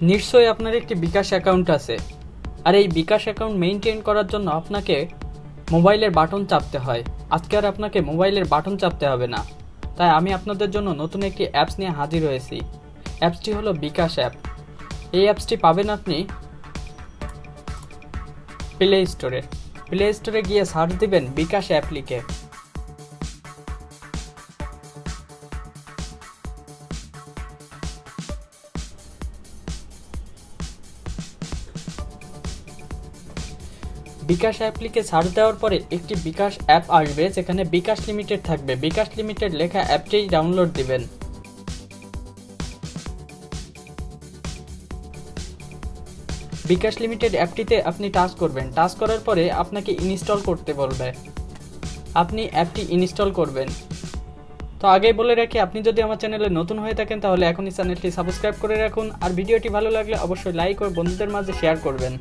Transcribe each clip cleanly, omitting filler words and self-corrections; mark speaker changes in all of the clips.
Speaker 1: নিশ্চয়ই আপনার একটি বিকাশ অ্যাকাউন্ট আছে, আর এই বিকাশ অ্যাকাউন্ট মেইনটেইন করার জন্য আপনাকে মোবাইলের বাটন চাপতে হয়। আজকে আর আপনাকে মোবাইলের বাটন চাপতে হবে না, তাই আমি আপনাদের জন্য নতুন একটি অ্যাপস নিয়ে হাজির হয়েছি। অ্যাপসটি হলো bKash অ্যাপ। এই অ্যাপসটি পাবেন আপনি প্লে স্টোরে গিয়ে সার্চ দিবেন bKash অ্যাপ লিখে। bKash অ্যাপ লিখে সার্চ দেওয়ার পরে একটি bKash অ্যাপ আসবে, যেখানে bKash লিমিটেড থাকবে। bKash লিমিটেড লেখা অ্যাপটি ডাউনলোড দিবেন। bKash লিমিটেড অ্যাপটিতে আপনি টাচ করবেন। টাচ করার পরে আপনাকে ইনস্টল করতে বলবে, আপনি অ্যাপটি ইনস্টল করবেন। তো আগেই বলে রাখি, আপনি যদি আমার চ্যানেলে নতুন হয়ে থাকেন তাহলে এখনই চ্যানেলটি সাবস্ক্রাইব করে রাখুন, আর ভিডিওটি ভালো লাগলে অবশ্যই লাইক ও বন্ধুদের মাঝে শেয়ার করবেন।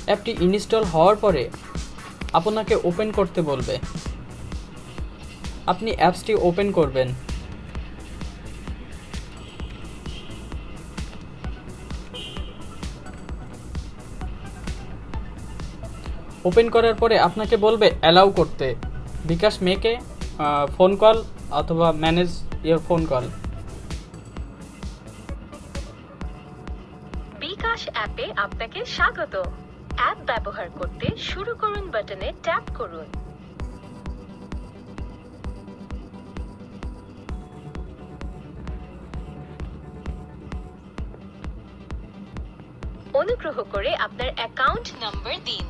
Speaker 1: অ্যাপটি ইনস্টল হওয়ার পরে আপনাকে ওপেন করতে বলবে, আপনি অ্যাপসটি ওপেন করবেন। ওপেন করার পরে আপনাকে বলবে অ্যালাউ করতে, bKash মেকে ফোন কল অথবা manage your phone call.
Speaker 2: bKash অ্যাপে আপনাকে স্বাগত। অ্যাপ ব্যবহার করতে শুরু করুন বাটনে ট্যাপ করুন। অনুগ্রহ করে আপনার অ্যাকাউন্ট নাম্বার দিন।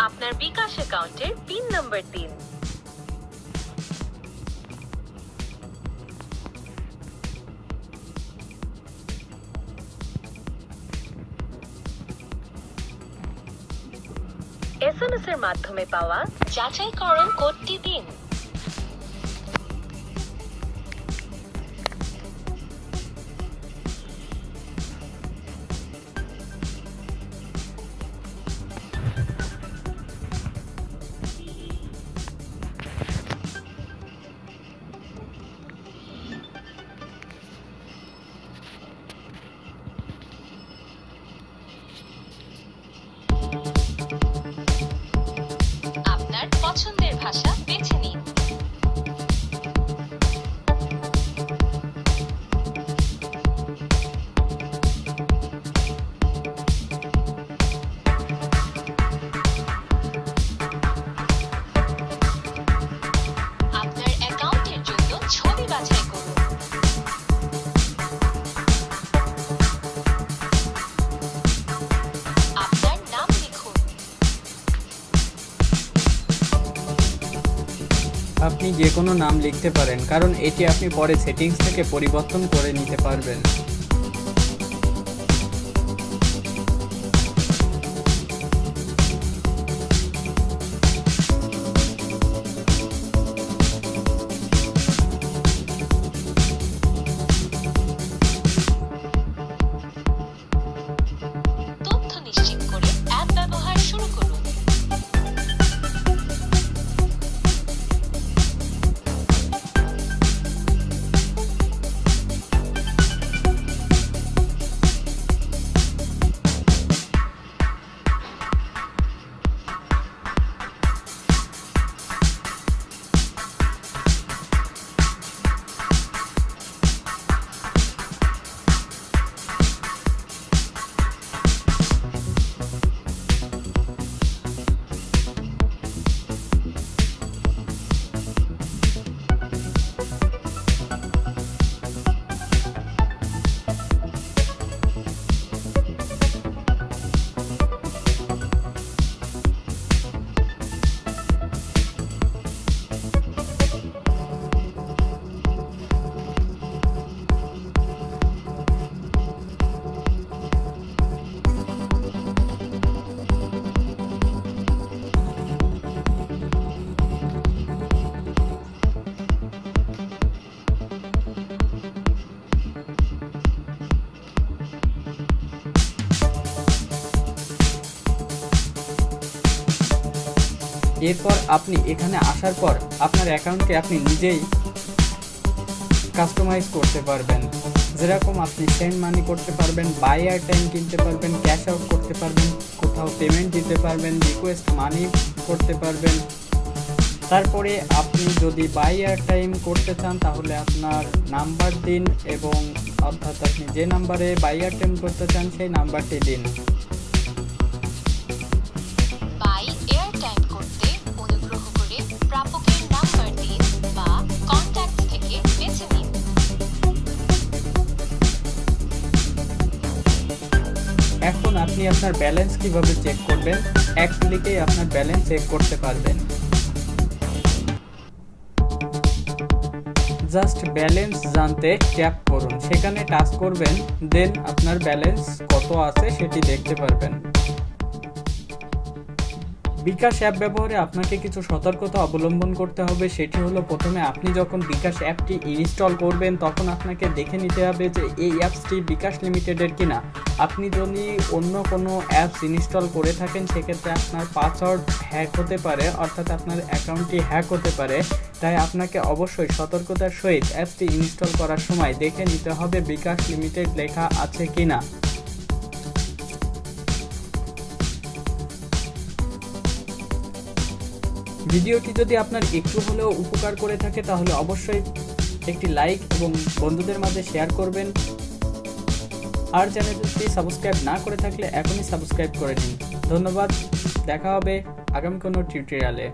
Speaker 2: আপনার bKash অ্যাকাউন্টের পিন নাম্বার দিন। SMS এর মাধ্যমে পাওয়া যাচাইকরণ কোডটি দিন। আপনার পছন্দের ভাষা বেছে নিন। আপনার অ্যাকাউন্টের জন্য ছবি বাছাই করুন। আপনার নাম লিখুন।
Speaker 1: আপনি যে কোনো নাম লিখতে পারেন, কারণ এটি আপনি পরে সেটিংস থেকে পরিবর্তন করে নিতে পারবেন।
Speaker 2: তথ্য নিশ্চিত করে অ্যাপ ব্যবহার শুরু করুন।
Speaker 1: এরপর আপনি এখানে আসার পর আপনার অ্যাকাউন্টকে আপনি নিজেই কাস্টমাইজ করতে পারবেন। যেরকম আপনি সেন্ড মানি করতে পারবেন, বাই এয়ারটাইম কিনতে পারবেন, ক্যাশ আউট করতে পারবেন, কোথাও পেমেন্ট দিতে পারবেন, রিকোয়েস্ট মানি করতে পারবেন। তারপরে আপনি যদি বাই এয়ারটাইম করতে চান তাহলে আপনার নাম্বার দিন এবং অর্থাৎ আপনি যে নাম্বারে বাই এয়ারটাইম করতে চান সেই নাম্বারটি দিন।
Speaker 2: বাই এয়ারটাইম করতে অনুগ্রহ করে প্রাপকের নাম্বার দিন বা কন্ট্যাক্ট থেকে বেছে নিন।
Speaker 1: এখন আপনি আপনার ব্যালেন্স কিভাবে চেক করবেন? এক ক্লিকেই আপনার ব্যালেন্স চেক করতে পারবেন। জাস্ট ব্যালেন্স জানতে ট্যাপ করুন, সেখানে টাচ করবেন, দেন আপনার ব্যালেন্স কত আছে সেটি দেখতে পারবেন। বিকাশ অ্যাপ ব্যবহারে আপনাকে কিছু সতর্কতা অবলম্বন করতে হবে। সেটি হলো, প্রথমে আপনি যখন বিকাশ অ্যাপটি ইনস্টল করবেন তখন আপনাকে দেখে নিতে হবে যে এই অ্যাপসটি বিকাশ লিমিটেডের কিনা। আপনি যদি অন্য কোনো অ্যাপস ইনস্টল করে থাকেন সেক্ষেত্রে আপনার পাসওয়ার্ড হ্যাক হতে পারে, অর্থাৎ আপনার অ্যাকাউন্টটি হ্যাক হতে পারে। তাই আপনাকে অবশ্যই সতর্কতার সহিত অ্যাপসটি ইনস্টল করার সময় দেখে নিতে হবে বিকাশ লিমিটেড লেখা আছে কিনা। ভিডিওটি যদি আপনার একটু হলেও উপকার করে থাকে তাহলে অবশ্যই একটি লাইক এবং বন্ধুদের মাঝে শেয়ার করবেন। আর চ্যানেলটি সাবস্ক্রাইব না করে থাকলে এখনই সাবস্ক্রাইব করে নিন। ধন্যবাদ, দেখা হবে আগামী কোনো টিউটোরিয়ালে।